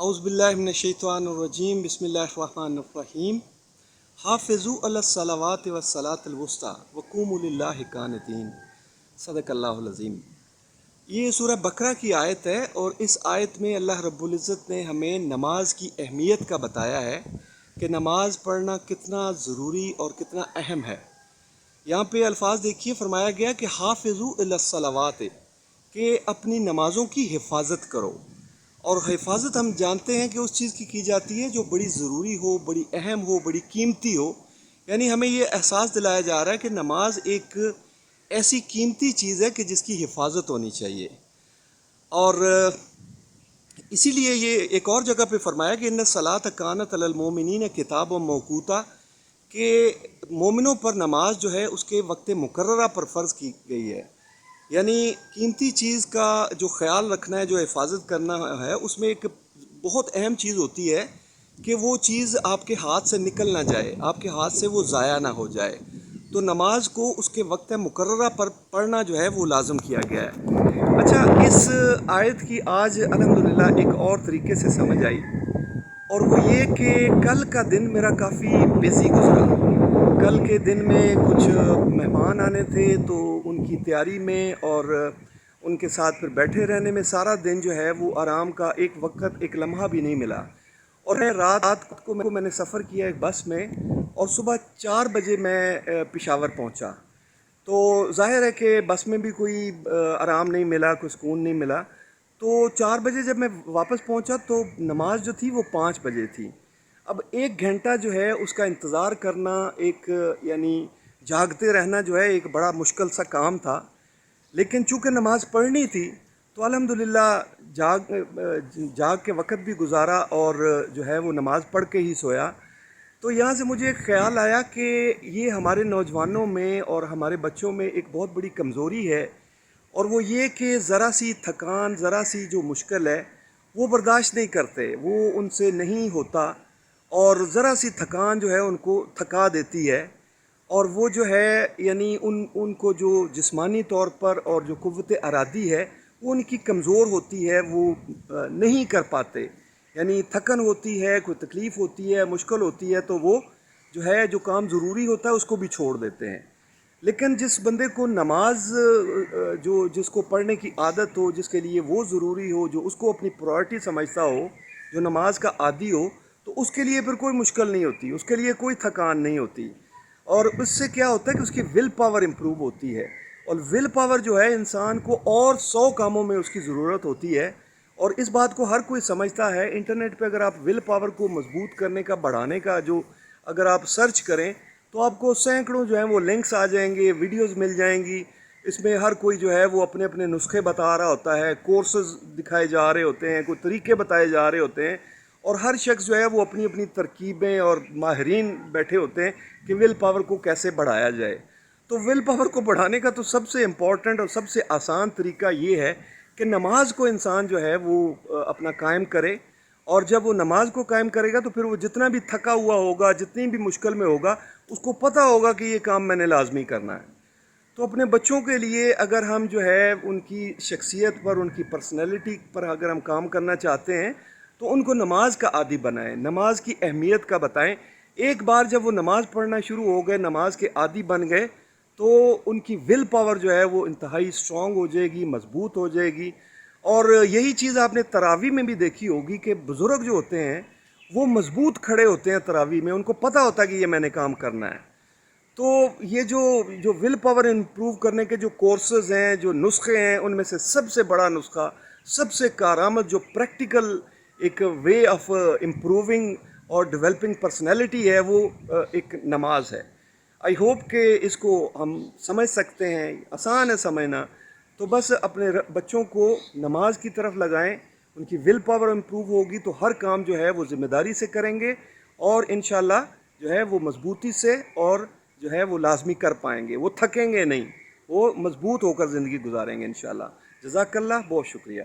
औज़ुबिल्लाहि मिनश्शैतानिर्रजीम बिस्मिल्लाहिर्रहमानिर्रहीम। हाफ़िज़ू अलस्सलावाति वस्सलातिल वुस्ता वक़ूमू लिल्लाहि क़ानितीन। सदक़ल्लाहुल अज़ीम। ये सूरह बकरा की आयत है और इस आयत में अल्लाह रब्बुल इज़्ज़त ने हमें नमाज की अहमियत का बताया है कि नमाज पढ़ना कितना ज़रूरी और कितना अहम है। यहाँ पे अल्फाज देखिए, फरमाया गया कि हाफ़िज़ू अलस्सलावाति, कि अपनी नमाज़ों की हिफाजत करो। और हिफाजत हम जानते हैं कि उस चीज़ की जाती है जो बड़ी ज़रूरी हो, बड़ी अहम हो, बड़ी कीमती हो। यानी हमें ये एहसास दिलाया जा रहा है कि नमाज एक ऐसी कीमती चीज़ है कि जिसकी हिफाजत होनी चाहिए। और इसीलिए ये एक और जगह पे फरमाया कि इन्न सलात कानत अलल मोमिनीन किताब मौकूता, कि मोमिनों पर नमाज जो है उसके वक्त मुकर्ररा पर फ़र्ज़ की गई है। यानी कीमती चीज़ का जो ख़याल रखना है, जो हिफाजत करना है, उसमें एक बहुत अहम चीज़ होती है कि वो चीज़ आपके हाथ से निकल ना जाए, आपके हाथ से वो ज़ाया ना हो जाए। तो नमाज को उसके वक्त मुकर्ररा पर पढ़ना जो है वो लाज़म किया गया है। अच्छा, इस आयत की आज अल्हम्दुलिल्लाह एक और तरीके से समझ आई, और वो ये कि कल का दिन मेरा काफ़ी बिज़ी गुज़रा। कल के दिन में कुछ मेहमान आने थे, तो उनकी तैयारी में और उनके साथ फिर बैठे रहने में सारा दिन जो है वो आराम का एक वक्त, एक लम्हा भी नहीं मिला। और मैं रात को मैंने सफ़र किया एक बस में, और सुबह 4 बजे मैं पेशावर पहुंचा। तो ज़ाहिर है कि बस में भी कोई आराम नहीं मिला, कोई सुकून नहीं मिला। तो 4 बजे जब मैं वापस पहुंचा तो नमाज जो थी वो 5 बजे थी। अब 1 घंटा जो है उसका इंतज़ार करना, एक यानी जागते रहना जो है एक बड़ा मुश्किल सा काम था। लेकिन चूँकि नमाज़ पढ़नी थी तो अल्हम्दुलिल्लाह जाग के वक़्त भी गुजारा और जो है वो नमाज़ पढ़ के ही सोया। तो यहाँ से मुझे एक ख़्याल आया कि ये हमारे नौजवानों में और हमारे बच्चों में एक बहुत बड़ी कमज़ोरी है, और वो ये कि ज़रा सी थकान, ज़रा सी जो मुश्किल है वो बर्दाश्त नहीं करते, वो उनसे नहीं होता। और ज़रा सी थकान जो है उनको थका देती है, और वो जो है यानी उनको जो जिस्मानी तौर पर और जो क़ुव्वत अरादी है वो उनकी कमज़ोर होती है, वो नहीं कर पाते। यानी थकन होती है, कोई तकलीफ़ होती है, मुश्किल होती है, तो वो जो है जो काम ज़रूरी होता है उसको भी छोड़ देते हैं। लेकिन जिस बंदे को नमाज जो जिसको पढ़ने की आदत हो, जिसके लिए वो ज़रूरी हो, जो उसको अपनी प्रायोरिटी समझता हो, जो नमाज का आदी हो, तो उसके लिए फिर कोई मुश्किल नहीं होती, उसके लिए कोई थकान नहीं होती। और उससे क्या होता है कि उसकी विल पावर इम्प्रूव होती है। और विल पावर जो है इंसान को और 100 कामों में उसकी ज़रूरत होती है, और इस बात को हर कोई समझता है। इंटरनेट पे अगर आप विल पावर को मजबूत करने का, बढ़ाने का जो अगर आप सर्च करें तो आपको सैकड़ों जो हैं वो लिंक्स आ जाएंगे, वीडियोस मिल जाएंगी। इसमें हर कोई जो है वो अपने अपने नुस्खे बता रहा होता है, कोर्सेज दिखाए जा रहे होते हैं, कोई तरीके बताए जा रहे होते हैं, और हर शख्स जो है वो अपनी अपनी तरकीबें और माहिरीन बैठे होते हैं कि विल पावर को कैसे बढ़ाया जाए। तो विल पावर को बढ़ाने का तो सबसे इम्पॉर्टेंट और सबसे आसान तरीका ये है कि नमाज को इंसान जो है वो अपना कायम करे। और जब वो नमाज को कायम करेगा तो फिर वो जितना भी थका हुआ होगा, जितनी भी मुश्किल में होगा, उसको पता होगा कि ये काम मैंने लाजमी करना है। तो अपने बच्चों के लिए अगर हम जो है उनकी शख्सियत पर, उनकी पर्सनैलिटी पर अगर हम काम करना चाहते हैं तो उनको नमाज का आदी बनाएं, नमाज की अहमियत का बताएं। एक बार जब वो नमाज पढ़ना शुरू हो गए, नमाज के आदी बन गए, तो उनकी विल पावर जो है वो इंतहाई स्ट्रॉन्ग हो जाएगी, मजबूत हो जाएगी। और यही चीज़ आपने तरावी में भी देखी होगी कि बुज़ुर्ग जो होते हैं वो मजबूत खड़े होते हैं तरावी में, उनको पता होता है कि ये मैंने काम करना है। तो ये जो जो विल पावर इम्प्रूव करने के जो कोर्सेज़ हैं, जो नुस्खे हैं, उनमें से सबसे बड़ा नुस्खा, सबसे कारआमद जो प्रैक्टिकल एक वे ऑफ इम्प्रूविंग और डेवलपिंग पर्सनैलिटी है, वो एक नमाज है। आई होप कि इसको हम समझ सकते हैं, आसान है समझना। तो बस अपने बच्चों को नमाज की तरफ लगाएं, उनकी विल पावर इम्प्रूव होगी तो हर काम जो है वो ज़िम्मेदारी से करेंगे, और इंशाल्लाह जो है वो मजबूती से और जो है वो लाजमी कर पाएंगे, वो थकेंगे नहीं, वो मजबूत होकर ज़िंदगी गुजारेंगे इंशाल्लाह। जज़ाकल्लाह, बहुत शुक्रिया।